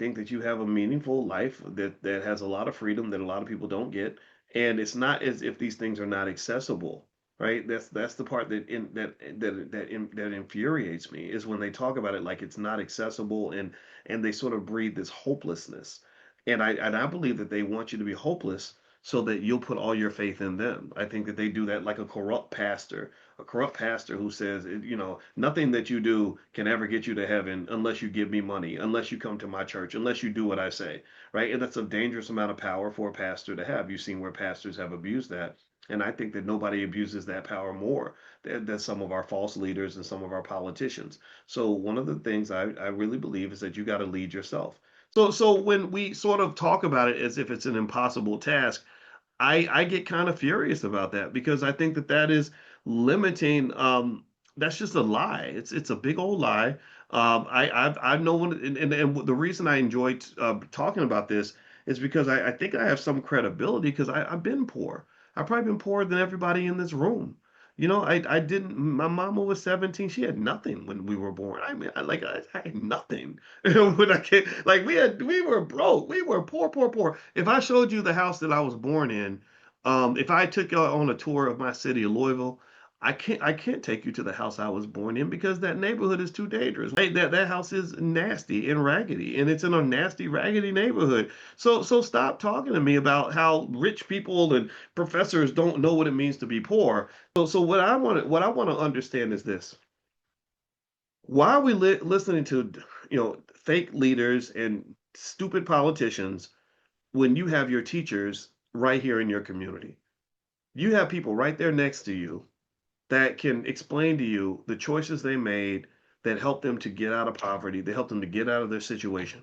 think that you have a meaningful life that has a lot of freedom that a lot of people don't get, and it's not as if these things are not accessible, right? That's the part that infuriates me is when they talk about it like it's not accessible, and they sort of breed this hopelessness. And I believe that they want you to be hopeless so that you'll put all your faith in them. I think that they do that like a corrupt pastor who says, nothing that you do can ever get you to heaven unless you give me money, unless you come to my church, unless you do what I say, right? And that's a dangerous amount of power for a pastor to have. You've seen where pastors have abused that. And I think that nobody abuses that power more than some of our false leaders and some of our politicians. So one of the things I really believe is that you got to lead yourself. So when we sort of talk about it as if it's an impossible task, I get kind of furious about that because I think that that is limiting. That's just a lie. It's a big old lie. I've known, and the reason I enjoyed talking about this is because I think I have some credibility because I've been poor. I've probably been poorer than everybody in this room. I didn't. My mama was 17. She had nothing when we were born. I mean, I had nothing when I came. Like we were broke. We were poor, poor, poor. If I showed you the house that I was born in, if I took you on a tour of my city of Louisville, I can't take you to the house I was born in because that neighborhood is too dangerous. That house is nasty and raggedy, and it's in a nasty, raggedy neighborhood. So stop talking to me about how rich people and professors don't know what it means to be poor. So what I want to understand is this: why are we listening to fake leaders and stupid politicians when you have your teachers right here in your community? You have people right there next to you that can explain to you the choices they made that helped them to get out of poverty, that helped them to get out of their situation.